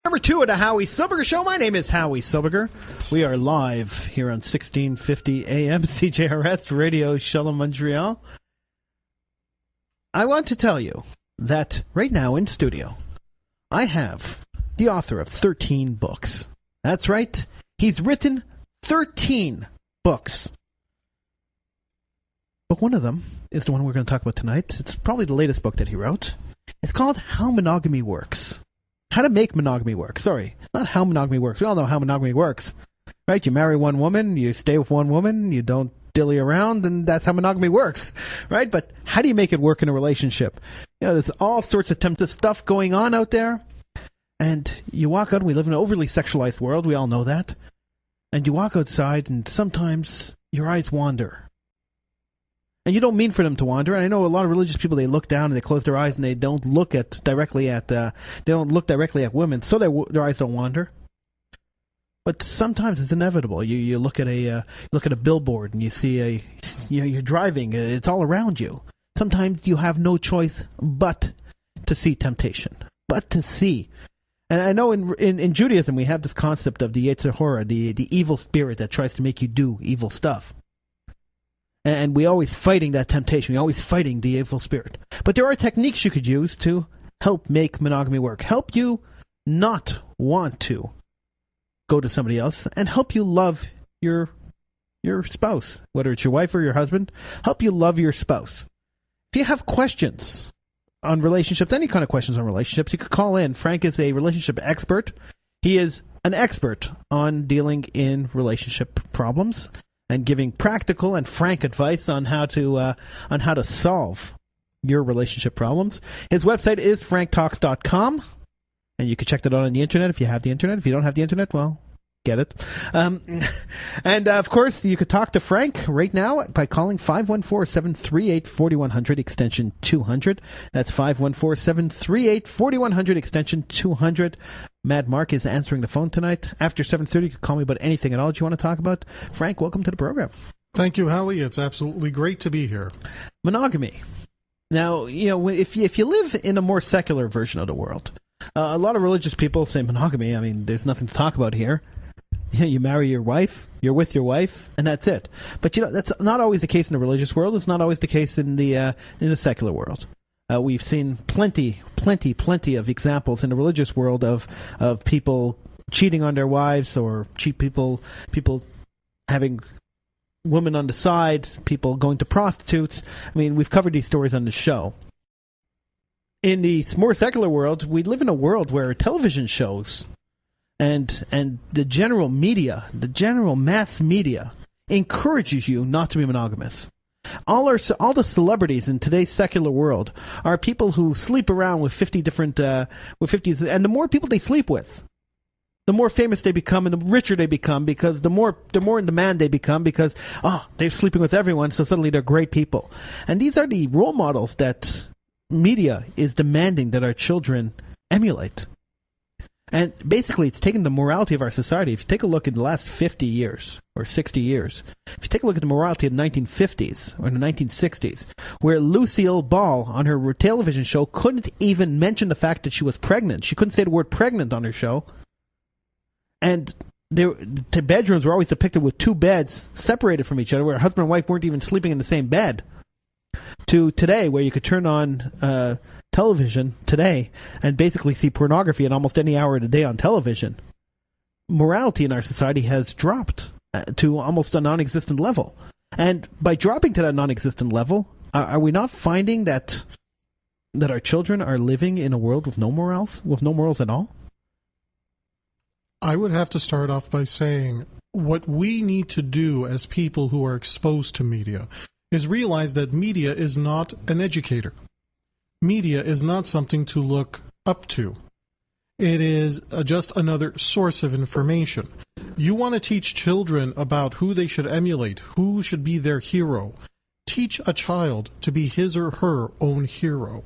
Number 2 of the Howie Silbiger Show. My name is Howie Silbiger. We are live here on 1650 AM CJRS Radio, Shalom, Montreal. I want to tell you that right now in studio, I have the author of 13 books. That's right. He's written 13 books. But one of them is the one we're going to talk about tonight. It's probably the latest book that he wrote. It's called How Monogamy Works. How to Make Monogamy Work. Sorry, not How Monogamy Works. We all know how monogamy works, right? You marry one woman, you stay with one woman, you don't dilly around, and that's how monogamy works, right? But how do you make it work in a relationship? You know, there's all sorts of tempting stuff going on out there, and you walk out, and we live in an overly sexualized world, we all know that, and you walk outside, and sometimes your eyes wander. And you don't mean for them to wander. And I know a lot of religious people, they look down and they close their eyes and they don't look directly at women, so their eyes don't wander. But sometimes it's inevitable. You look at a billboard and you see you're driving. It's all around you. Sometimes you have no choice but to see temptation, but to see. And I know in Judaism we have this concept of the Yetzer Hara, the evil spirit that tries to make you do evil stuff. And we're always fighting that temptation. We're always fighting the evil spirit. But there are techniques you could use to help make monogamy work. Help you not want to go to somebody else and help you love your spouse, whether it's your wife or your husband. Help you love your spouse. If you have questions on relationships, any kind of questions on relationships, you could call in. Frank is a relationship expert. He is an expert on dealing in relationship problems and giving practical and frank advice on how to solve your relationship problems. His website is franktalks.com, and you can check that out on the internet if you have the internet. If you don't have the internet, well, get it. Of course, you could talk to Frank right now by calling 514-738-4100, extension 200. That's 514-738-4100, extension 200. Mad Mark is answering the phone tonight. After 7:30, you can call me about anything at all that you want to talk about. Frank, welcome to the program. Thank you, Howie. It's absolutely great to be here. Monogamy. Now, you know, if you live in a more secular version of the world, a lot of religious people say monogamy. I mean, there's nothing to talk about here. You marry your wife, you're with your wife, and that's it. But you know, that's not always the case in the religious world. It's not always the case in the secular world. We've seen plenty of examples in the religious world of people cheating on their wives, or people having women on the side, people going to prostitutes. I mean, we've covered these stories on the show. In the more secular world, we live in a world where television shows and the general media, the general mass media, encourages you not to be monogamous. All the celebrities in today's secular world are people who sleep around with 50 different, and the more people they sleep with, the more famous they become and the richer they become, because the more in demand they become, because they're sleeping with everyone, so suddenly they're great people. And these are the role models that media is demanding that our children emulate. And basically, it's taken the morality of our society. If you take a look in the last 50 years or 60 years, if you take a look at the morality of the 1950s or the 1960s, where Lucille Ball on her television show couldn't even mention the fact that she was pregnant. She couldn't say the word pregnant on her show. And the bedrooms were always depicted with two beds separated from each other, where husband and wife weren't even sleeping in the same bed. To today, where you could turn on television today and basically see pornography at almost any hour of the day on television. Morality in our society has dropped to almost a non-existent level. And by dropping to that non-existent level, are we not finding that our children are living in a world with no morals at all? I would have to start off by saying what we need to do as people who are exposed to media is realize that media is not an educator. Media is not something to look up to. It is just another source of information. You want to teach children about who they should emulate, who should be their hero. Teach a child to be his or her own hero.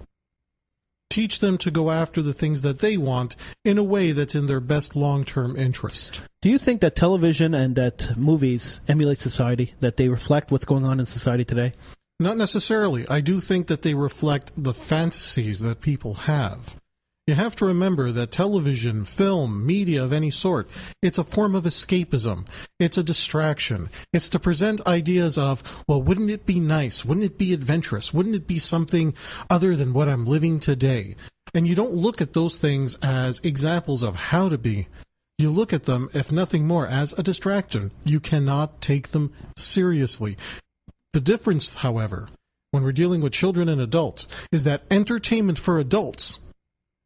Teach them to go after the things that they want in a way that's in their best long-term interest. Do you think that television and that movies emulate society, that they reflect what's going on in society today? Not necessarily. I do think that they reflect the fantasies that people have. You have to remember that television, film, media of any sort, it's a form of escapism. It's a distraction. It's to present ideas of, well, wouldn't it be nice? Wouldn't it be adventurous? Wouldn't it be something other than what I'm living today? And you don't look at those things as examples of how to be. You look at them, if nothing more, as a distraction. You cannot take them seriously. The difference, however, when we're dealing with children and adults, is that entertainment for adults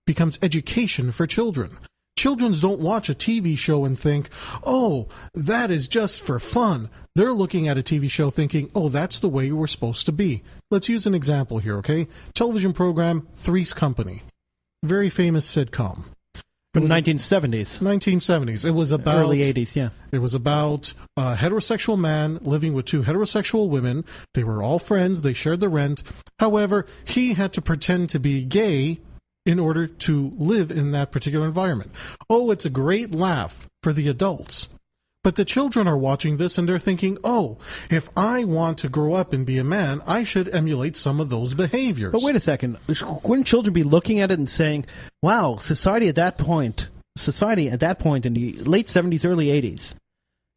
becomes education for children. Children don't watch a TV show and think, oh, that is just for fun. They're looking at a TV show thinking, oh, that's the way we're supposed to be. Let's use an example here, okay? Television program, Three's Company. Very famous sitcom. From the 1970s. 1970s. It was about... Early 80s, yeah. It was about a heterosexual man living with two heterosexual women. They were all friends. They shared the rent. However, he had to pretend to be gay in order to live in that particular environment. Oh, it's a great laugh for the adults. But the children are watching this and they're thinking, oh, if I want to grow up and be a man, I should emulate some of those behaviors. But wait a second. Wouldn't children be looking at it and saying, wow, society at that point in the late 70s, early 80s,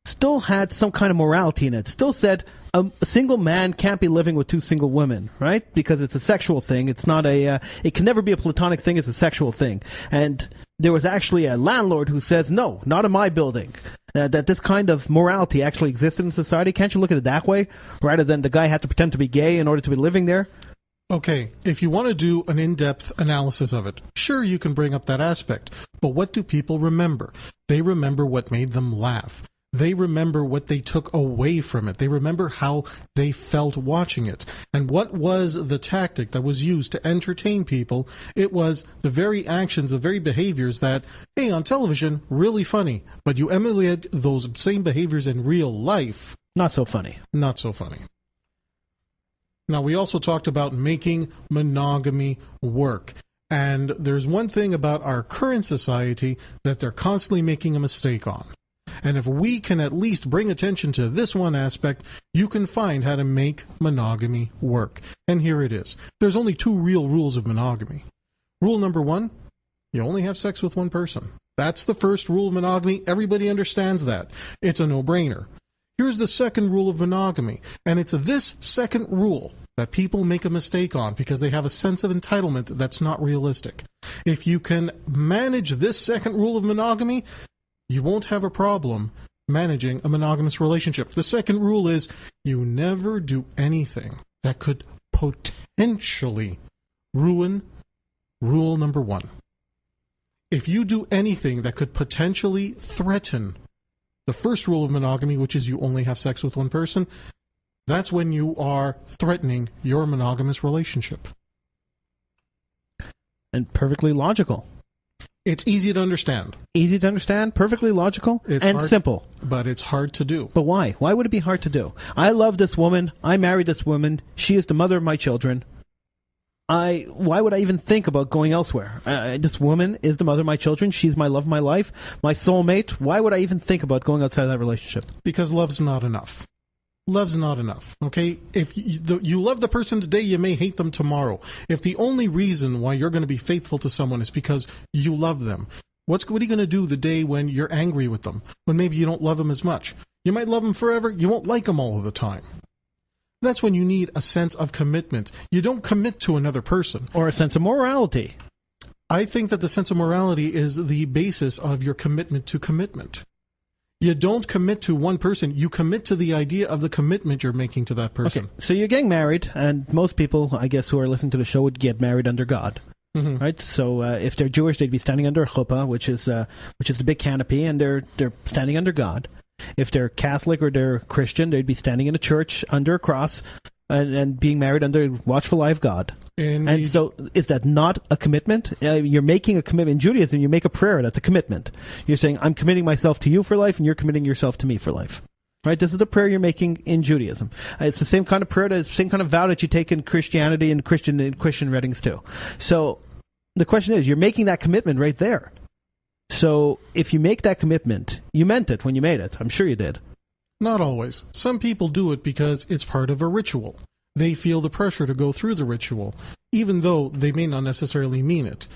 still had some kind of morality in it, still said a single man can't be living with two single women, right? Because it's a sexual thing. It's not it can never be a platonic thing. It's a sexual thing. And there was actually a landlord who says, no, not in my building. That this kind of morality actually existed in society. Can't you look at it that way, rather than the guy had to pretend to be gay in order to be living there? Okay, if you want to do an in-depth analysis of it, sure, you can bring up that aspect. But what do people remember? They remember what made them laugh. They remember what they took away from it. They remember how they felt watching it. And what was the tactic that was used to entertain people? It was the very actions, the very behaviors that, hey, on television, really funny. But you emulate those same behaviors in real life. Not so funny. Not so funny. Now, we also talked about making monogamy work. And there's one thing about our current society that they're constantly making a mistake on. And if we can at least bring attention to this one aspect, you can find how to make monogamy work. And here it is. There's only two real rules of monogamy. Rule number one, you only have sex with one person. That's the first rule of monogamy. Everybody understands that. It's a no-brainer. Here's the second rule of monogamy. And it's this second rule that people make a mistake on because they have a sense of entitlement that's not realistic. If you can manage this second rule of monogamy, you won't have a problem managing a monogamous relationship. The second rule is you never do anything that could potentially ruin rule number one. If you do anything that could potentially threaten the first rule of monogamy, which is you only have sex with one person, that's when you are threatening your monogamous relationship. And perfectly logical. It's easy to understand. Easy to understand, perfectly logical, and simple. But it's hard to do. But why? Why would it be hard to do? I love this woman. I married this woman. She is the mother of my children. Why would I even think about going elsewhere? This woman is the mother of my children. She's my love of my life, my soulmate. Why would I even think about going outside of that relationship? Because love's not enough. Love's not enough, okay? If you love the person today, you may hate them tomorrow. If the only reason why you're going to be faithful to someone is because you love them, what are you going to do the day when you're angry with them, when maybe you don't love them as much? You might love them forever, you won't like them all of the time. That's when you need a sense of commitment. You don't commit to another person. Or a sense of morality. I think that the sense of morality is the basis of your commitment to commitment. You don't commit to one person. You commit to the idea of the commitment you're making to that person. Okay, so you're getting married, and most people, I guess, who are listening to the show would get married under God. Mm-hmm. Right? So if they're Jewish, they'd be standing under a chuppah, which is the big canopy, and they're standing under God. If they're Catholic or they're Christian, they'd be standing in a church under a cross and being married under watchful eye of God. And so is that not a commitment? You're making a commitment. In Judaism, you make a prayer. That's a commitment. You're saying, I'm committing myself to you for life, and you're committing yourself to me for life. Right? This is the prayer you're making in Judaism. It's the same kind of prayer, the same kind of vow that you take in Christianity and Christian weddings too. So the question is, you're making that commitment right there. So if you make that commitment, you meant it when you made it. I'm sure you did. Not always. Some people do it because it's part of a ritual. They feel the pressure to go through the ritual, even though they may not necessarily mean it.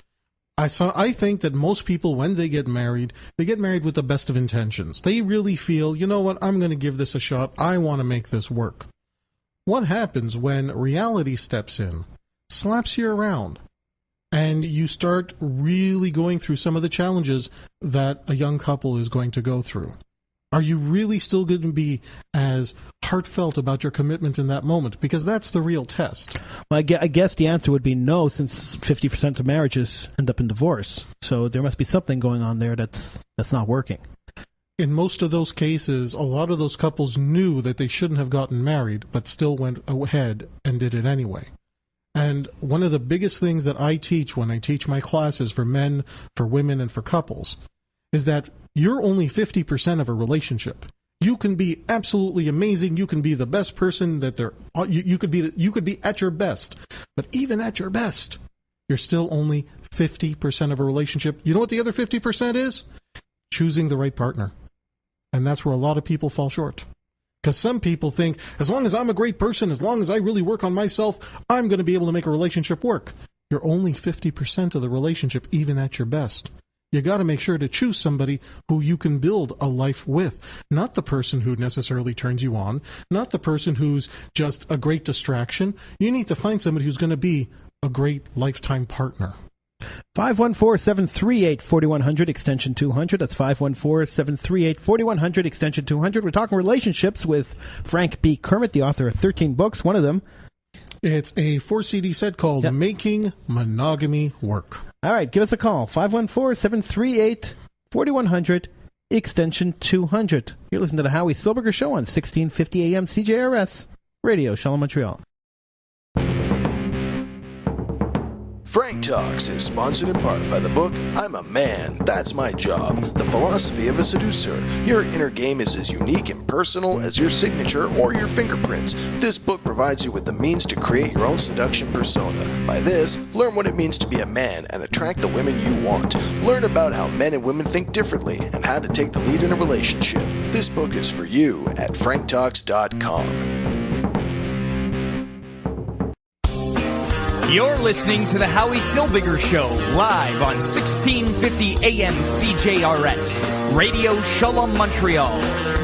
I think that most people, when they get married with the best of intentions. They really feel, you know what, I'm going to give this a shot. I want to make this work. What happens when reality steps in, slaps you around, and you start really going through some of the challenges that a young couple is going to go through? Are you really still going to be as heartfelt about your commitment in that moment? Because that's the real test. Well, I guess the answer would be no, since 50% of marriages end up in divorce. So there must be something going on there that's not working. In most of those cases, a lot of those couples knew that they shouldn't have gotten married, but still went ahead and did it anyway. And one of the biggest things that I teach when I teach my classes for men, for women, and for couples is that you're only 50% of a relationship. You can be absolutely amazing. You can be the best person that there. You could be at your best, but even at your best, you're still only 50% of a relationship. You know what the other 50% is? Choosing the right partner, and that's where a lot of people fall short. Because some people think, as long as I'm a great person, as long as I really work on myself, I'm going to be able to make a relationship work. You're only 50% of the relationship, even at your best. You got to make sure to choose somebody who you can build a life with, not the person who necessarily turns you on, not the person who's just a great distraction. You need to find somebody who's going to be a great lifetime partner. 514-738-4100, extension 200. That's 514-738-4100, extension 200. We're talking relationships with Frank B. Kermit, the author of 13 books. One of them, it's a 4-CD set called Making Monogamy Work. All right, give us a call, 514-738-4100, extension 200. You're listening to the Howie Silbiger Show on 1650 AM CJRS Radio, Shalom, Montreal. Frank Talks is sponsored in part by the book, I'm a Man, That's My Job, The Philosophy of a Seducer. Your inner game is as unique and personal as your signature or your fingerprints. This book provides you with the means to create your own seduction persona. By this, learn what it means to be a man and attract the women you want. Learn about how men and women think differently and how to take the lead in a relationship. This book is for you at franktalks.com. You're listening to the Howie Silbiger Show, live on 1650 AM CJRS, Radio Shalom, Montreal.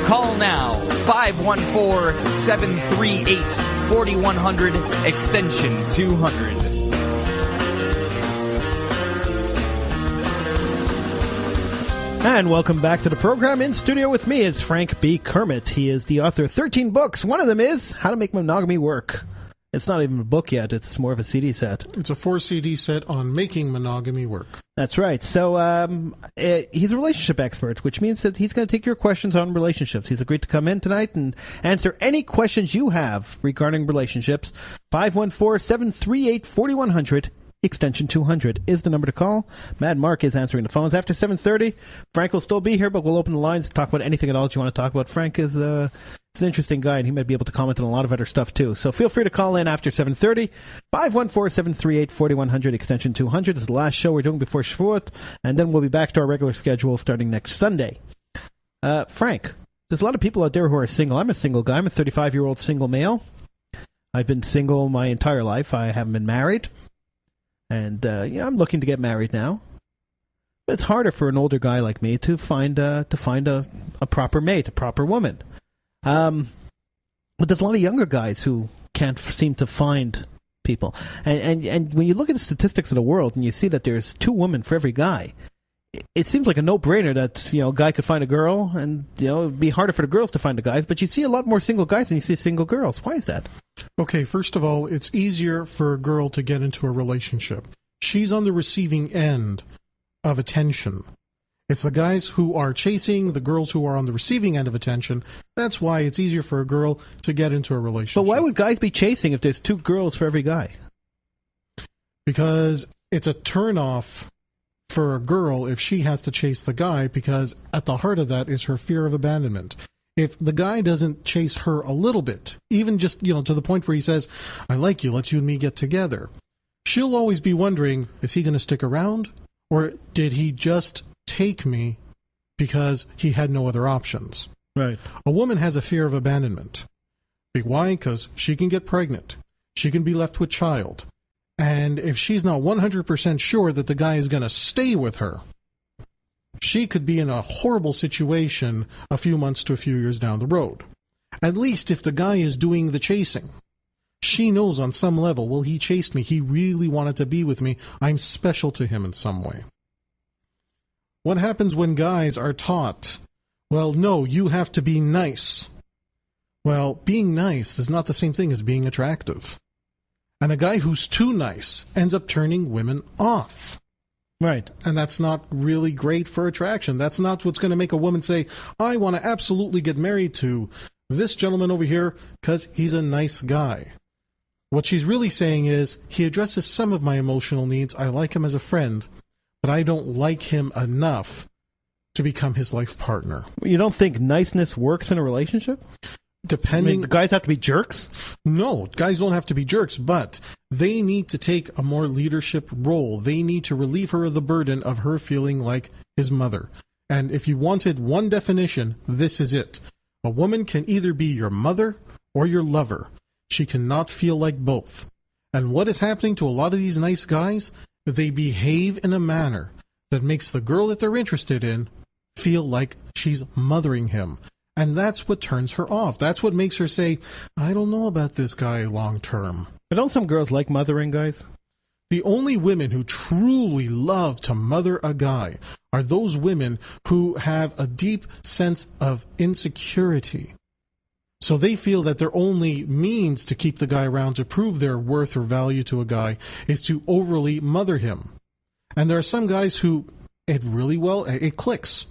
Call now, 514-738-4100, extension 200. And welcome back to the program. In studio with me is Frank B. Kermit. He is the author of 13 books. One of them is How to Make Monogamy Work. It's not even a book yet. It's more of a CD set. It's a 4-CD set on Making Monogamy Work. That's right. So he's a relationship expert, which means that he's going to take your questions on relationships. He's agreed to come in tonight and answer any questions you have regarding relationships. 514-738-4100. Extension 200 is the number to call. Mad Mark is answering the phones. After 7:30, Frank will still be here, but we'll open the lines to talk about anything at all that you want to talk about. Frank is an interesting guy, and he might be able to comment on a lot of other stuff, too. So feel free to call in after 7:30. 514-738-4100, extension 200. This is the last show we're doing before Shavuot, and then we'll be back to our regular schedule starting next Sunday. Frank, there's a lot of people out there who are single. I'm a single guy. I'm a 35-year-old single male. I've been single my entire life. I haven't been married. And I'm looking to get married now. But it's harder for an older guy like me to find a proper mate, a proper woman. But there's a lot of younger guys who can't seem to find people. And when you look at the statistics of the world and you see that there's 2 women for every guy, it seems like a no-brainer that a guy could find a girl, and it'd be harder for the girls to find the guys. But you see a lot more single guys than you see single girls. Why is that? Okay, first of all, it's easier for a girl to get into a relationship. She's on the receiving end of attention. It's the guys who are chasing the girls who are on the receiving end of attention. That's why it's easier for a girl to get into a relationship. But why would guys be chasing if there's 2 girls for every guy? Because it's a turn-off for a girl if she has to chase the guy, because at the heart of that is her fear of abandonment. If the guy doesn't chase her a little bit, even just, to the point where he says, I like you, let's you and me get together, she'll always be wondering, is he going to stick around? Or did he just take me because he had no other options? Right. A woman has a fear of abandonment. Why? Because she can get pregnant. She can be left with child. And if she's not 100% sure that the guy is going to stay with her, she could be in a horrible situation a few months to a few years down the road. At least if the guy is doing the chasing, she knows on some level, well, he chased me. He really wanted to be with me. I'm special to him in some way. What happens when guys are taught, well, no, you have to be nice? Well, being nice is not the same thing as being attractive. And a guy who's too nice ends up turning women off. Right. And that's not really great for attraction. That's not what's going to make a woman say, I want to absolutely get married to this gentleman over here because he's a nice guy. What she's really saying is, he addresses some of my emotional needs. I like him as a friend, but I don't like him enough to become his life partner. You don't think niceness works in a relationship? Depending, the guys have to be jerks? No, guys don't have to be jerks, but they need to take a more leadership role. They need to relieve her of the burden of her feeling like his mother. And if you wanted one definition, this is it. A woman can either be your mother or your lover. She cannot feel like both. And what is happening to a lot of these nice guys? They behave in a manner that makes the girl that they're interested in feel like she's mothering him. And that's what turns her off. That's what makes her say, I don't know about this guy long term. But don't some girls like mothering guys? The only women who truly love to mother a guy are those women who have a deep sense of insecurity. So they feel that their only means to keep the guy around, to prove their worth or value to a guy, is to overly mother him. And there are some guys who, it clicks.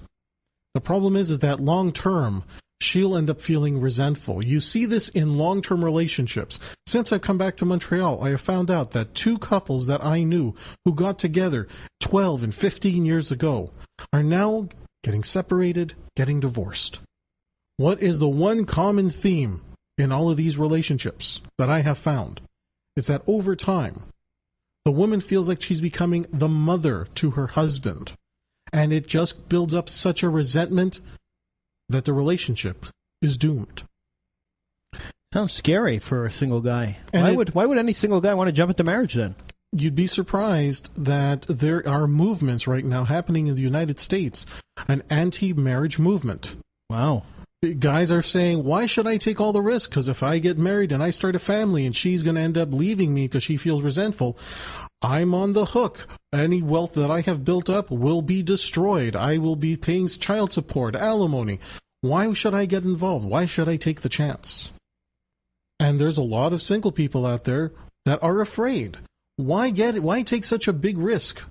The problem is that long term, she'll end up feeling resentful. You see this in long-term relationships. Since I've come back to Montreal, I have found out that two couples that I knew who got together 12 and 15 years ago are now getting separated, getting divorced. What is the one common theme in all of these relationships that I have found? It's that over time, the woman feels like she's becoming the mother to her husband. And it just builds up such a resentment that the relationship is doomed. Sounds scary for a single guy. And Why would any single guy want to jump into marriage then? You'd be surprised that there are movements right now happening in the United States, an anti-marriage movement. Wow. Guys are saying, why should I take all the risk? Because if I get married and I start a family and she's going to end up leaving me because she feels resentful, I'm on the hook. Any wealth that I have built up will be destroyed. I will be paying child support, alimony. Why should I get involved? Why should I take the chance? And there's a lot of single people out there that are afraid. Why take such a big risk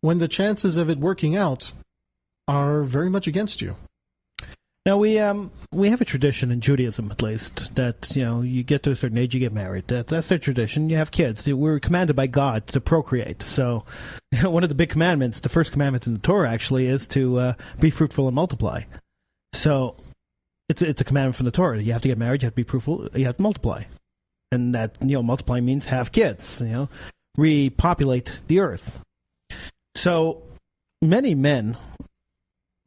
when the chances of it working out are very much against you? Now, we have a tradition in Judaism, at least, that, you get to a certain age, you get married. That's their tradition. You have kids. We're commanded by God to procreate. So one of the big commandments, the first commandment in the Torah, actually, is to be fruitful and multiply. So it's a commandment from the Torah. You have to get married, you have to be fruitful, you have to multiply. And that, multiply means have kids, repopulate the earth. So many men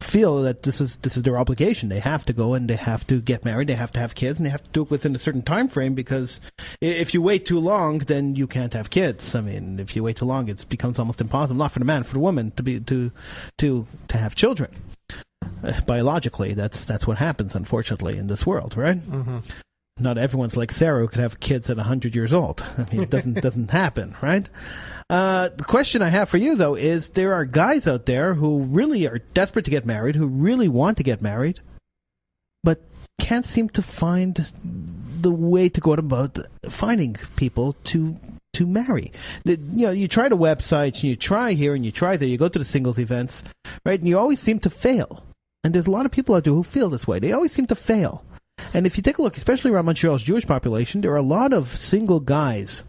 feel that this is their obligation. They have to go and they have to get married, they have to have kids, and they have to do it within a certain time frame, because if you wait too long, then you can't have kids. I mean, if you wait too long, it becomes almost impossible, not for the man, for the woman, to have children. Biologically, that's what happens, unfortunately, in this world, right? Mm-hmm. Not everyone's like Sarah, who could have kids at 100 years old. I mean, it doesn't happen, right? The question I have for you, though, is there are guys out there who really are desperate to get married, who really want to get married, but can't seem to find the way to go about finding people to marry. You try the websites, and you try here and you try there, you go to the singles events, right? And you always seem to fail. And there's a lot of people out there who feel this way. They always seem to fail. And if you take a look, especially around Montreal's Jewish population, there are a lot of single guys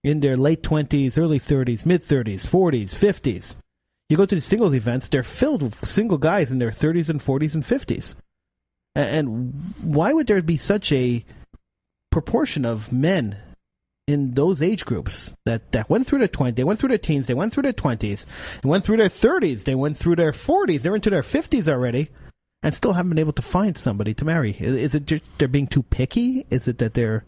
in their late 20s, early 30s, mid-30s, 40s, 50s. You go to the singles events, they're filled with single guys in their 30s and 40s and 50s. And why would there be such a proportion of men in those age groups that went through their 20s, they went through their teens, they went through their 20s, they went through their 30s, they went through their 40s, they're into their 50s already, and still haven't been able to find somebody to marry? Is it just they're being too picky? Is it that they're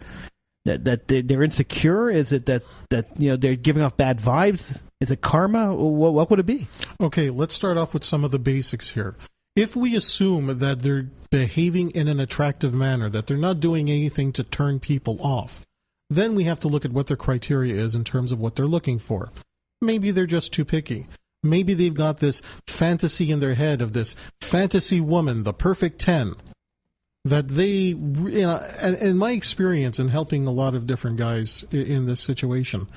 That they're insecure? Is it that they're giving off bad vibes? Is it karma? What would it be? Okay, let's start off with some of the basics here. If we assume that they're behaving in an attractive manner, that they're not doing anything to turn people off, then we have to look at what their criteria is in terms of what they're looking for. Maybe they're just too picky. Maybe they've got this fantasy in their head of this fantasy woman, the perfect 10, that they, and in my experience in helping a lot of different guys in this situation,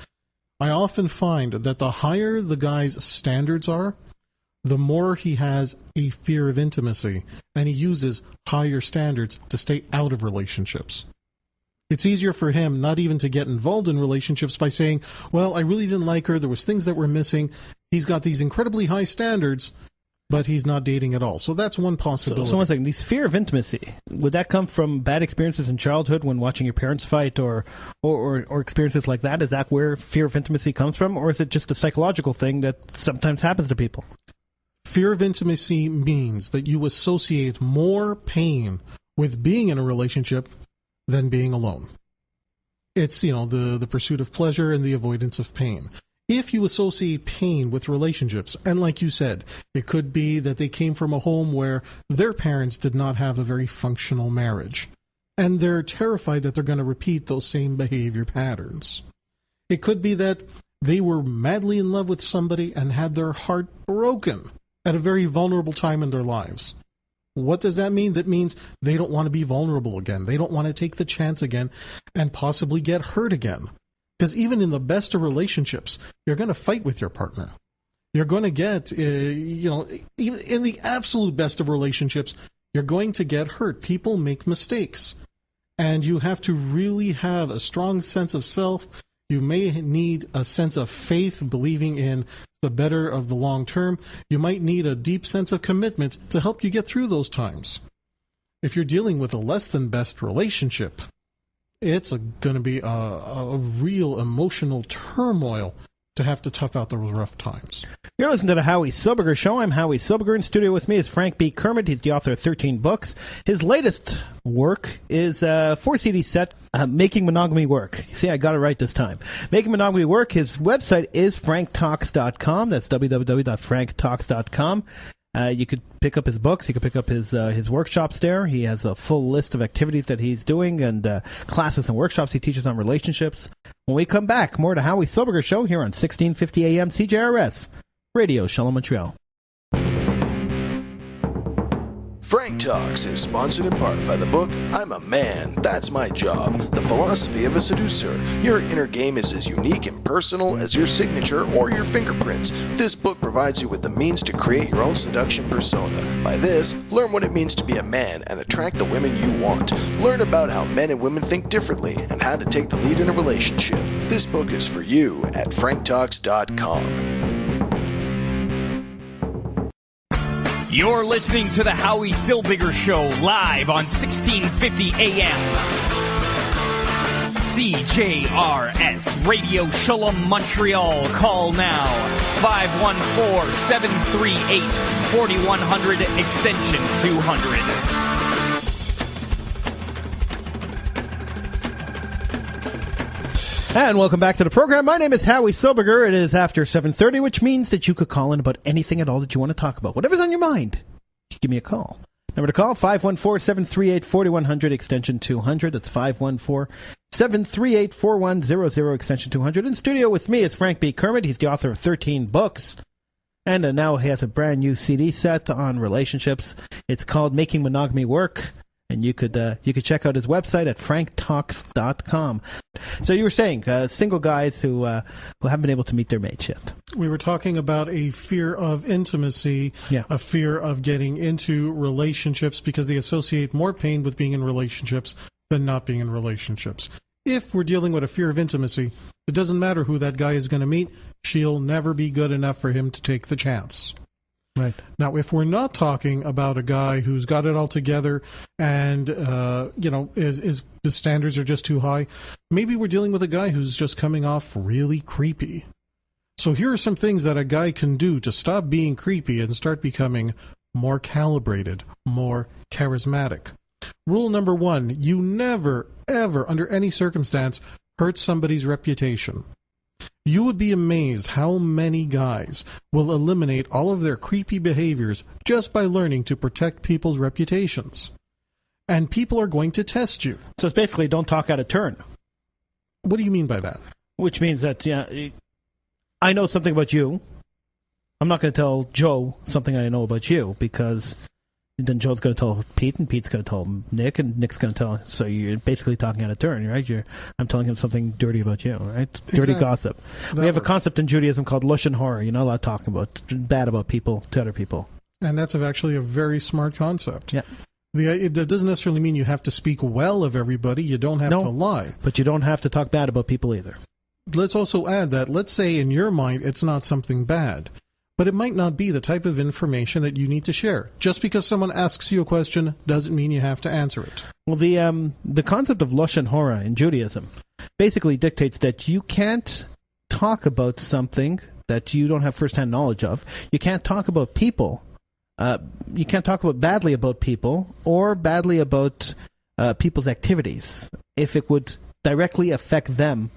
I often find that the higher the guy's standards are, the more he has a fear of intimacy, and he uses higher standards to stay out of relationships. It's easier for him not even to get involved in relationships by saying, well, I really didn't like her, there was things that were missing, he's got these incredibly high standards, but he's not dating at all. So that's one possibility. So one second, these fear of intimacy, would that come from bad experiences in childhood when watching your parents fight or experiences like that? Is that where fear of intimacy comes from? Or is it just a psychological thing that sometimes happens to people? Fear of intimacy means that you associate more pain with being in a relationship than being alone. It's, the pursuit of pleasure and the avoidance of pain. If you associate pain with relationships, and like you said, it could be that they came from a home where their parents did not have a very functional marriage, and they're terrified that they're going to repeat those same behavior patterns. It could be that they were madly in love with somebody and had their heart broken at a very vulnerable time in their lives. What does that mean? That means they don't want to be vulnerable again. They don't want to take the chance again and possibly get hurt again. Because even in the best of relationships, you're going to fight with your partner. You're going to get, even in the absolute best of relationships, you're going to get hurt. People make mistakes. And you have to really have a strong sense of self. You may need a sense of faith, believing in the better of the long term. You might need a deep sense of commitment to help you get through those times. If you're dealing with a less than best relationship, it's going to be a real emotional turmoil to have to tough out those rough times. You're listening to the Howie Silbiger Show. I'm Howie Silbiger. In studio with me is Frank B. Kermit. He's the author of 13 books. His latest work is a 4-CD set, Making Monogamy Work. See, I got it right this time. Making Monogamy Work. His website is franktalks.com. That's www.franktalks.com. You could pick up his books. You could pick up his workshops there. He has a full list of activities that he's doing and classes and workshops he teaches on relationships. When we come back, more to Howie Silbiger Show here on 1650 AM CJRS Radio, Shalom, Montreal. Frank Talks is sponsored in part by the book, I'm a Man, That's My Job, The Philosophy of a Seducer. Your inner game is as unique and personal as your signature or your fingerprints. This book provides you with the means to create your own seduction persona. By this, learn what it means to be a man and attract the women you want. Learn about how men and women think differently and how to take the lead in a relationship. This book is for you at franktalks.com. You're listening to the Howie Silbiger Show live on 1650 AM. CJRS Radio, Shalom, Montreal. Call now. 514-738-4100, extension 200. And welcome back to the program. My name is Howie Silbiger. It is after 7:30, which means that you could call in about anything at all that you want to talk about. Whatever's on your mind, give me a call. Number to call, 514-738-4100, extension 200. That's 514-738-4100, extension 200. In studio with me is Frank B. Kermit. He's the author of 13 books. And now he has a brand new CD set on relationships. It's called Making Monogamy Work. And you could check out his website at franktalks.com. So you were saying single guys who haven't been able to meet their mates yet. We were talking about a fear of intimacy, a fear of getting into relationships because they associate more pain with being in relationships than not being in relationships. If we're dealing with a fear of intimacy, it doesn't matter who that guy is going to meet. She'll never be good enough for him to take the chance. Right. Now, if we're not talking about a guy who's got it all together and, is the standards are just too high, maybe we're dealing with a guy who's just coming off really creepy. So here are some things that a guy can do to stop being creepy and start becoming more calibrated, more charismatic. Rule number 1, you never, ever, under any circumstance, hurt somebody's reputation. You would be amazed how many guys will eliminate all of their creepy behaviors just by learning to protect people's reputations. And people are going to test you. So it's basically don't talk out of turn. What do you mean by that? Which means that, I know something about you. I'm not going to tell Joe something I know about you, because then Joe's going to tell Pete, and Pete's going to tell Nick, and Nick's going to tell. So you're basically talking out of turn, right? I'm telling him something dirty about you, right? Dirty Exactly. gossip. We have a concept in Judaism called Lashon Hara. You're not allowed talking about bad about people to other people. And that's actually a very smart concept. Yeah. That doesn't necessarily mean you have to speak well of everybody. You don't have to lie. But you don't have to talk bad about people either. Let's also add that, let's say in your mind it's not something bad, but it might not be the type of information that you need to share. Just because someone asks you a question doesn't mean you have to answer it. Well, the concept of Lashon Hara in Judaism basically dictates that you can't talk about something that you don't have firsthand knowledge of. You can't talk about people. You can't talk about badly about people or badly about people's activities if it would directly affect them.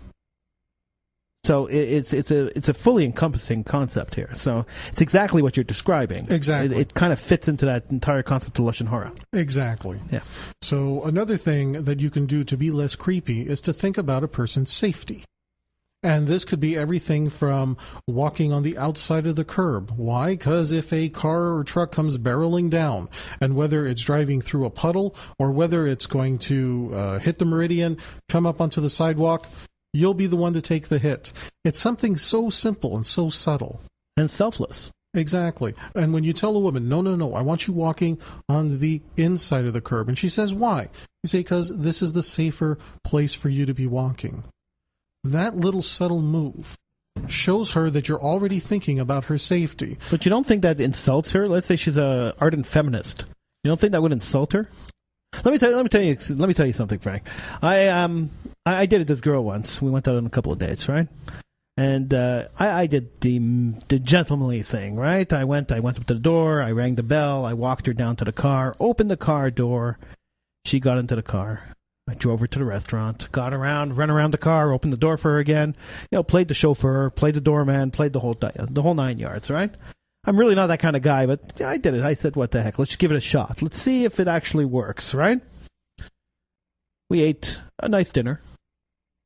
So it's a fully encompassing concept here. So it's exactly what you're describing. Exactly. It kind of fits into that entire concept of Lashon Hara. Exactly. Yeah. So another thing that you can do to be less creepy is to think about a person's safety. And this could be everything from walking on the outside of the curb. Why? Because if a car or truck comes barreling down, and whether it's driving through a puddle or whether it's going to hit the meridian, come up onto the sidewalk, you'll be the one to take the hit. It's something so simple and so subtle. And selfless. Exactly. And when you tell a woman, no, I want you walking on the inside of the curb, and she says, why? You say, because this is the safer place for you to be walking. That little subtle move shows her that you're already thinking about her safety. But you don't think that insults her? Let's say she's an ardent feminist. You don't think that would insult her? Let me tell you something, Frank. I dated this girl once. We went out on a couple of dates, right? And I did the gentlemanly thing, right? I went up to the door. I rang the bell. I walked her down to the car. Opened the car door. She got into the car. I drove her to the restaurant, got around, ran around the car, opened the door for her again, played the chauffeur, played the doorman, played the whole 9 yards, right? I'm really not that kind of guy, but I did it. I said, what the heck? Let's just give it a shot. Let's see if it actually works, right? We ate a nice dinner.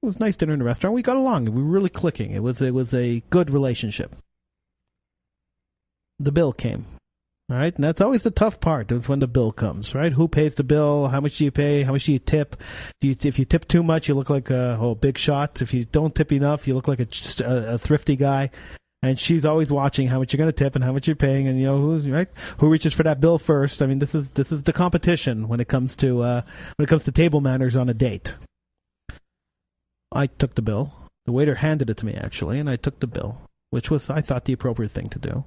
It was a nice dinner in the restaurant. We got along. We were really clicking. It was a good relationship. The bill came. All right, and that's always the tough part. It's when the bill comes, right? Who pays the bill? How much do you pay? How much do you tip? If you tip too much, you look like a big shot. If you don't tip enough, you look like a thrifty guy. And she's always watching how much you're going to tip and how much you're paying, and who reaches for that bill first. I mean, this is the competition when it comes to table manners on a date. I took the bill. The waiter handed it to me actually, and I took the bill, which was, I thought, the appropriate thing to do.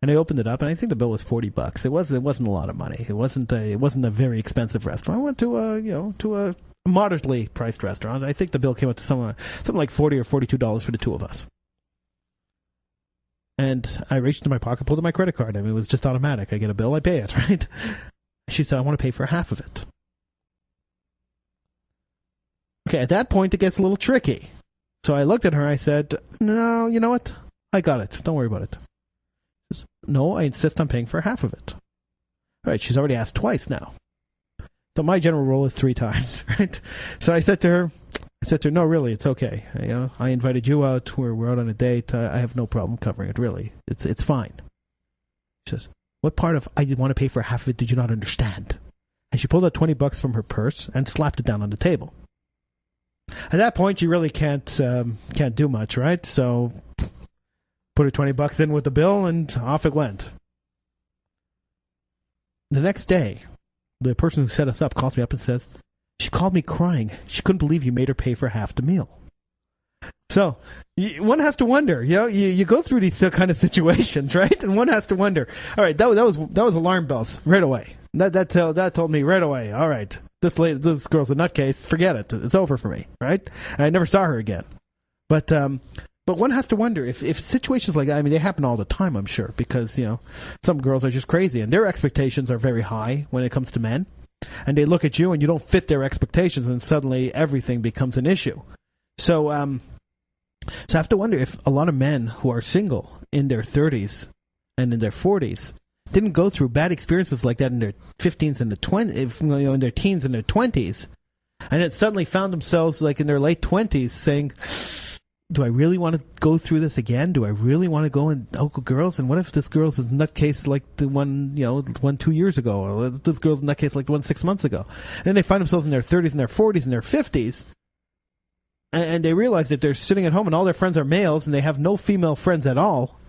And I opened it up, and I think the bill was $40. It wasn't a lot of money. It wasn't a very expensive restaurant. I went to a moderately priced restaurant. I think the bill came out to something like $40 or $42 for the two of us. And I reached into my pocket, pulled out my credit card. I mean, it was just automatic. I get a bill, I pay it, right? She said, I want to pay for half of it. Okay, at that point, it gets a little tricky. So I looked at her, I said, no, you know what? I got it. Don't worry about it. She says, no, I insist on paying for half of it. All right, she's already asked twice now. So my general rule is 3 times, right? So I said to her, no, really, it's okay. I invited you out. We're out on a date. I have no problem covering it, really. It's fine. She says, what part of I want to pay for half of it did you not understand? And she pulled out $20 from her purse and slapped it down on the table. At that point, you really can't do much, right? So put her $20 in with the bill, and off it went. The next day, the person who set us up calls me up and says, she called me crying. She couldn't believe you made her pay for half the meal. So one has to wonder. You go through these kind of situations, right? And one has to wonder. All right, that was alarm bells right away. That told me right away. All right, this girl's a nutcase. Forget it. It's over for me, right? And I never saw her again. But one has to wonder if situations like that. I mean, they happen all the time, I'm sure, because some girls are just crazy and their expectations are very high when it comes to men. and they look at you and you don't fit their expectations, and suddenly everything becomes an issue. So I have to wonder if a lot of men who are single in their 30s and in their 40s didn't go through bad experiences like that in their 15s and the 20s, in their teens and their 20s, and then suddenly found themselves like in their late 20s saying, do I really want to go through this again? Do I really want to go and girls? And what if this girl's a nutcase like the one, 2 years ago? Or this girl's a nutcase like the one 6 months ago? And then they find themselves in their 30s and their 40s and their 50s, and they realize that they're sitting at home and all their friends are males and they have no female friends at all.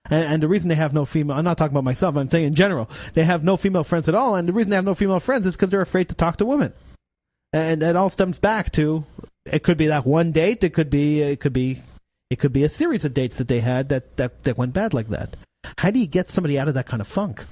And the reason they have no female, I'm not talking about myself, I'm saying in general, they have no female friends at all. And the reason they have no female friends is because they're afraid to talk to women. And it all stems back to, it could be that one date. It could be a series of dates that they had that went bad like that. How do you get somebody out of that kind of funk?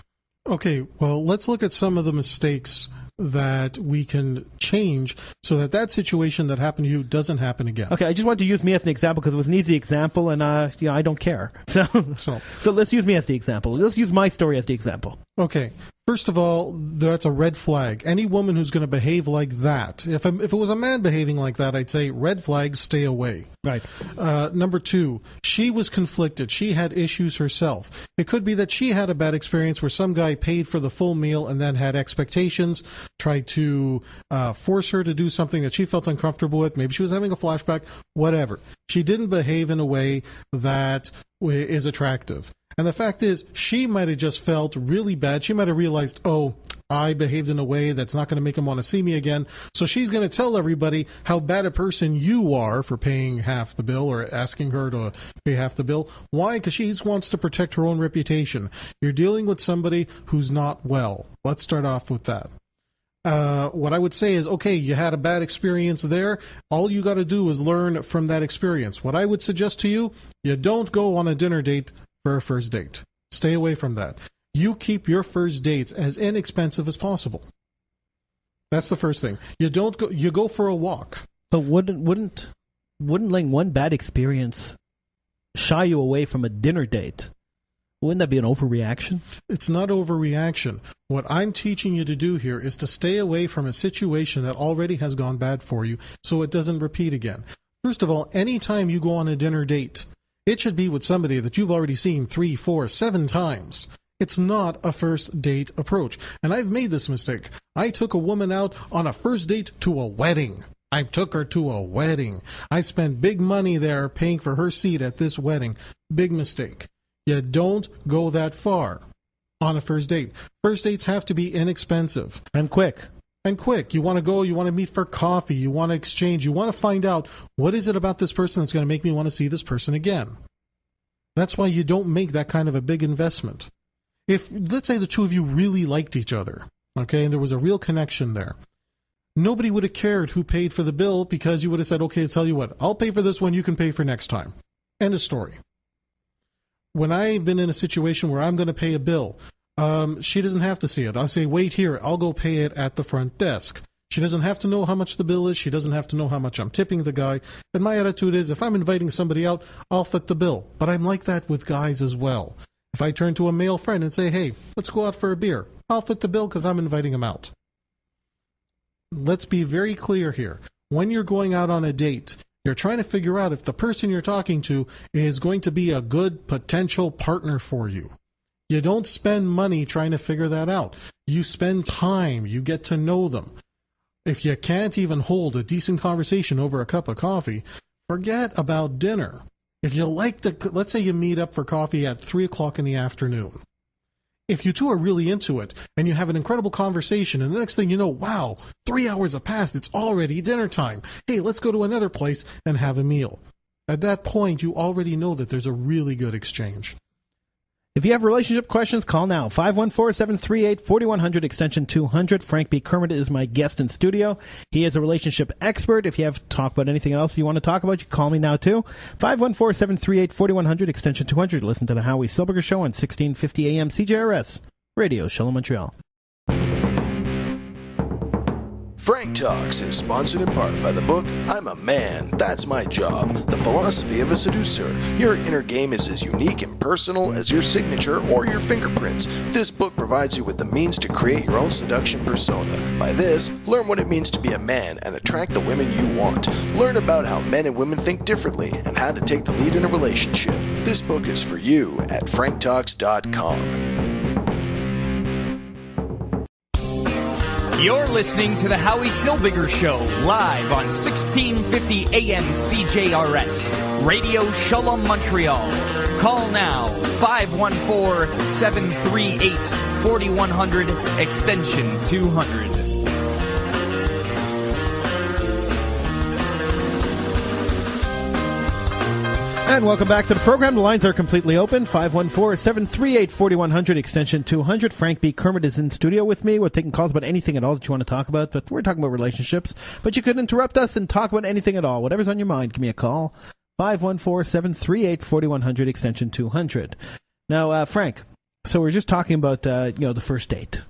Okay, well, let's look at some of the mistakes that we can change so that situation that happened to you doesn't happen again. Okay, I just wanted to use me as an example because it was an easy example, and I don't care. So let's use me as the example. Let's use my story as the example. Okay. First of all, that's a red flag. Any woman who's going to behave like that, if it was a man behaving like that, I'd say red flag, stay away. Right. Number two, she was conflicted. She had issues herself. It could be that she had a bad experience where some guy paid for the full meal and then had expectations, tried to force her to do something that she felt uncomfortable with. Maybe she was having a flashback, whatever. She didn't behave in a way that is attractive. And the fact is, she might have just felt really bad. She might have realized, oh, I behaved in a way that's not going to make him want to see me again. So she's going to tell everybody how bad a person you are for paying half the bill or asking her to pay half the bill. Why? Because she wants to protect her own reputation. You're dealing with somebody who's not well. Let's start off with that. What I would say is, okay, you had a bad experience there. All you got to do is learn from that experience. What I would suggest to you, you don't go on a dinner date for a first date. Stay away from that. You keep your first dates as inexpensive as possible. That's the first thing. You go for a walk. But wouldn't letting one bad experience shy you away from a dinner date? Wouldn't that be an overreaction? It's not overreaction. What I'm teaching you to do here is to stay away from a situation that already has gone bad for you so it doesn't repeat again. First of all, anytime you go on a dinner date, it should be with somebody that you've already seen 3, 4, 7 times. It's not a first date approach. And I've made this mistake. I took a woman out on a first date to a wedding. I took her to a wedding. I spent big money there paying for her seat at this wedding. Big mistake. You don't go that far on a first date. First dates have to be inexpensive. And quick. You want to go, you want to meet for coffee, you want to exchange, you want to find out what is it about this person that's going to make me want to see this person again. That's why you don't make that kind of a big investment. If, let's say the two of you really liked each other, okay, and there was a real connection there, nobody would have cared who paid for the bill because you would have said, okay, I'll tell you what, I'll pay for this one, you can pay for next time. End of story. When I've been in a situation where I'm going to pay a bill, she doesn't have to see it. I'll say, wait here, I'll go pay it at the front desk. She doesn't have to know how much the bill is. She doesn't have to know how much I'm tipping the guy. And my attitude is, if I'm inviting somebody out, I'll foot the bill. But I'm like that with guys as well. If I turn to a male friend and say, hey, let's go out for a beer, I'll foot the bill because I'm inviting him out. Let's be very clear here. When you're going out on a date, you're trying to figure out if the person you're talking to is going to be a good potential partner for you. You don't spend money trying to figure that out. You spend time. You get to know them. If you can't even hold a decent conversation over a cup of coffee, forget about dinner. If you like to, let's say you meet up for coffee at 3 o'clock in the afternoon. If you two are really into it and you have an incredible conversation and the next thing you know, wow, 3 hours have passed, it's already dinner time. Hey, let's go to another place and have a meal. At that point, you already know that there's a really good exchange. If you have relationship questions, call now. 514-738-4100, extension 200. Frank B. Kermit is my guest in studio. He is a relationship expert. If you have to talk about anything else you want to talk about, you can call me now, too. 514-738-4100, extension 200. Listen to the Howie Silbiger Show on 1650 AM CJRS, Radio Shalom, Montreal. Frank Talks is sponsored in part by the book I'm a Man, That's My Job, The Philosophy of a Seducer. Your inner game is as unique and personal as your signature or your fingerprints. This book provides you with the means to create your own seduction persona. By this, learn what it means to be a man and attract the women you want. Learn about how men and women think differently and how to take the lead in a relationship. This book is for you at franktalks.com. You're listening to the Howie Silbiger Show, live on 1650 AM CJRS, Radio Shalom, Montreal. Call now, 514-738-4100, extension 200. And welcome back to the program. The lines are completely open. 514-738-4100, extension 200. Frank B. Kermit is in studio with me. We're taking calls about anything at all that you want to talk about, but we're talking about relationships. But you could interrupt us and talk about anything at all. Whatever's on your mind, give me a call. 514-738-4100, extension 200. Now, Frank, so we're just talking about, the first date.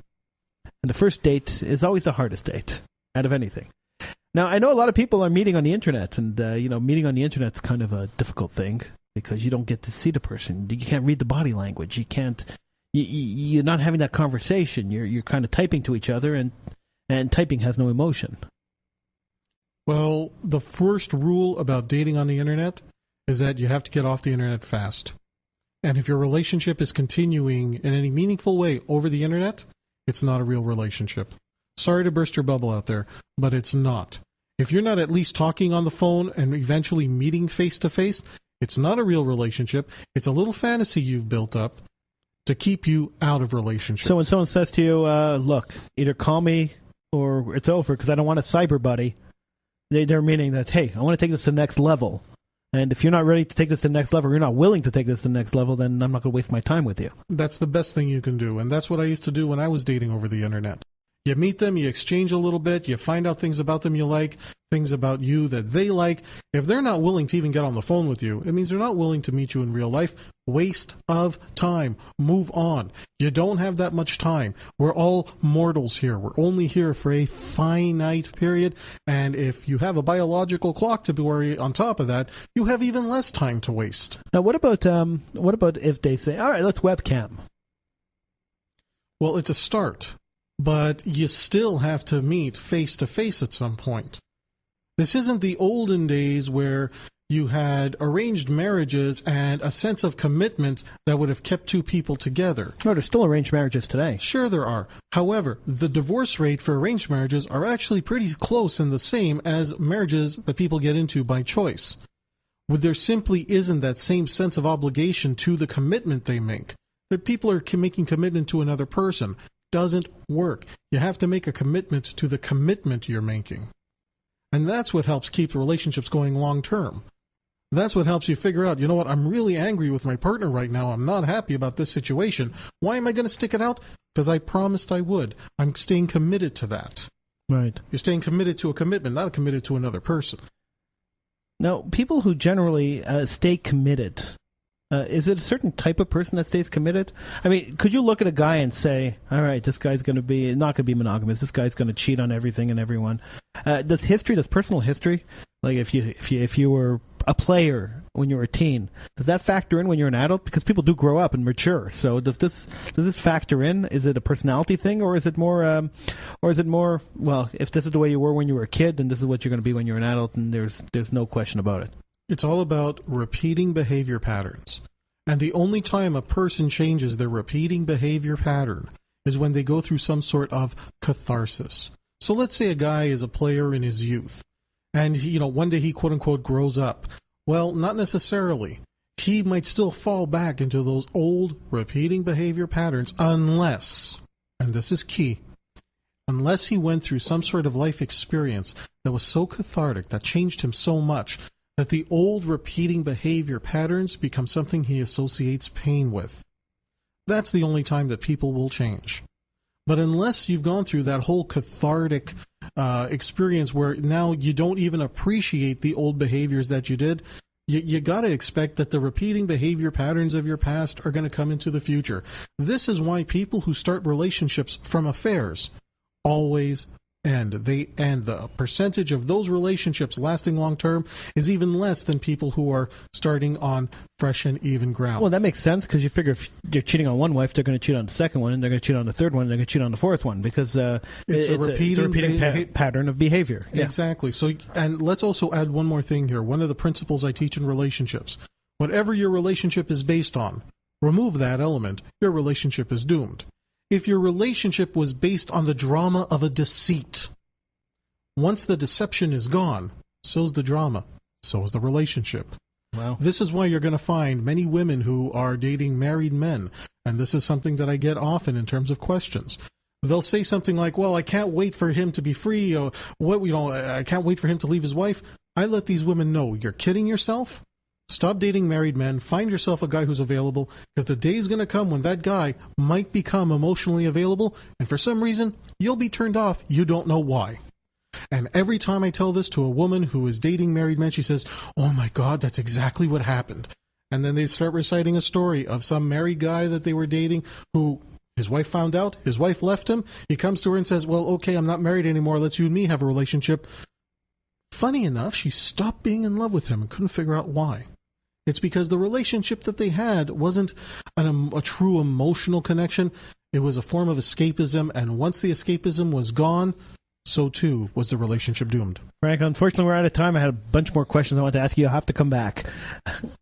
And the first date is always the hardest date out of anything. Now, I know a lot of people are meeting on the internet, and, meeting on the internet's kind of a difficult thing because you don't get to see the person. You can't read the body language. You can't, you're not having that conversation. You're kind of typing to each other, and typing has no emotion. Well, the first rule about dating on the internet is that you have to get off the internet fast. And if your relationship is continuing in any meaningful way over the internet, it's not a real relationship. Sorry to burst your bubble out there, but it's not. If you're not at least talking on the phone and eventually meeting face-to-face, it's not a real relationship. It's a little fantasy you've built up to keep you out of relationships. So when someone says to you, look, either call me or it's over because I don't want a cyber buddy, they're meaning that, hey, I want to take this to the next level. And if you're not ready to take this to the next level, or you're not willing to take this to the next level, then I'm not going to waste my time with you. That's the best thing you can do, and that's what I used to do when I was dating over the internet. You meet them, you exchange a little bit, you find out things about them you like, things about you that they like. If they're not willing to even get on the phone with you, it means they're not willing to meet you in real life. Waste of time. Move on. You don't have that much time. We're all mortals here. We're only here for a finite period. And if you have a biological clock to be worried on top of that, you have even less time to waste. Now, what about if they say, all right, let's webcam? Well, it's a start. But you still have to meet face-to-face at some point. This isn't the olden days where you had arranged marriages and a sense of commitment that would have kept two people together. No, there's still arranged marriages today. Sure there are. However, the divorce rate for arranged marriages are actually pretty close and the same as marriages that people get into by choice. There simply isn't that same sense of obligation to the commitment they make. That people are making commitment to another person. Doesn't work. You have to make a commitment to the commitment you're making. And that's what helps keep relationships going long term. That's what helps you figure out, you know what, I'm really angry with my partner right now. I'm not happy about this situation. Why am I going to stick it out? Because I promised I would. I'm staying committed to that. Right. You're staying committed to a commitment, not committed to another person. Now, people who generally stay committed, is it a certain type of person that stays committed? I mean, could you look at a guy and say, all right, this guy's going to be not going to be monogamous. This guy's going to cheat on everything and everyone. Does personal history, like if you were a player when you were a teen, does that factor in when you're an adult? Because people do grow up and mature. So does this factor in? Is it a personality thing, or is it more? Well, if this is the way you were when you were a kid, then this is what you're going to be when you're an adult, and there's no question about it. It's all about repeating behavior patterns. And the only time a person changes their repeating behavior pattern is when they go through some sort of catharsis. So let's say a guy is a player in his youth, and one day he quote-unquote grows up. Well, not necessarily. He might still fall back into those old repeating behavior patterns unless, and this is key, unless he went through some sort of life experience that was so cathartic, that changed him so much, that the old repeating behavior patterns become something he associates pain with. That's the only time that people will change. But unless you've gone through that whole cathartic experience where now you don't even appreciate the old behaviors that you did, you got to expect that the repeating behavior patterns of your past are going to come into the future. This is why people who start relationships from affairs always end. And the percentage of those relationships lasting long term is even less than people who are starting on fresh and even ground. Well, that makes sense, because you figure if you're cheating on one wife, they're going to cheat on the second one, and they're going to cheat on the third one, and they're going to cheat on the fourth one, because it's a repeating pattern of behavior. Yeah. Exactly. So, and let's also add one more thing here. One of the principles I teach in relationships: whatever your relationship is based on, remove that element, your relationship is doomed. If your relationship was based on the drama of a deceit, once the deception is gone, so's the drama, so is the relationship. Wow. This is why you're going to find many women who are dating married men, and this is something that I get often in terms of questions. They'll say something like, well, I can't wait for him to be free, or I can't wait for him to leave his wife. I let these women know, you're kidding yourself. Stop dating married men. Find yourself a guy who's available, because the day is going to come when that guy might become emotionally available, and for some reason, you'll be turned off. You don't know why. And every time I tell this to a woman who is dating married men, she says, oh my God, that's exactly what happened. And then they start reciting a story of some married guy that they were dating who his wife found out, his wife left him. He comes to her and says, well, okay, I'm not married anymore. Let's you and me have a relationship. Funny enough, she stopped being in love with him and couldn't figure out why. It's because the relationship that they had wasn't a true emotional connection. It was a form of escapism, and once the escapism was gone, so too was the relationship doomed. Frank, unfortunately, we're out of time. I had a bunch more questions I want to ask you. You'll have to come back.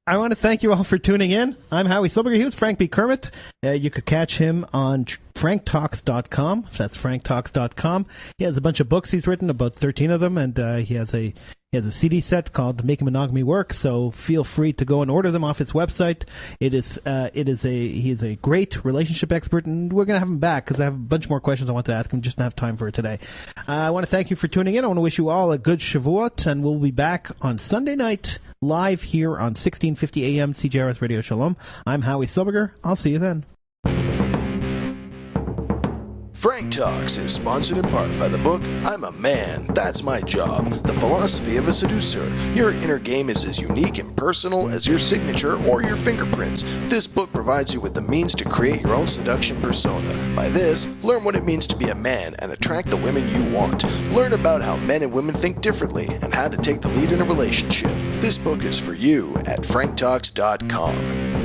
I want to thank you all for tuning in. I'm Howie Silbiger. He was Frank B. Kermit. You could catch him on franktalks.com. That's franktalks.com. He has a bunch of books he's written, about 13 of them, and he has a CD set called Making Monogamy Work, so feel free to go and order them off his website. He is a great relationship expert, and we're going to have him back because I have a bunch more questions I want to ask him, just don't have time for it today. I want to thank you for tuning in. I want to wish you all a good Shavuot, and we'll be back on Sunday night live here on 1650 AM CJRS Radio Shalom. I'm Howie Silbiger. I'll see you then. Frank Talks is sponsored in part by the book I'm a Man, That's My Job, The Philosophy of a Seducer. Your inner game is as unique and personal as your signature or your fingerprints. This book provides you with the means to create your own seduction persona. By this, learn what it means to be a man and attract the women you want. Learn about how men and women think differently and how to take the lead in a relationship. This book is for you at franktalks.com.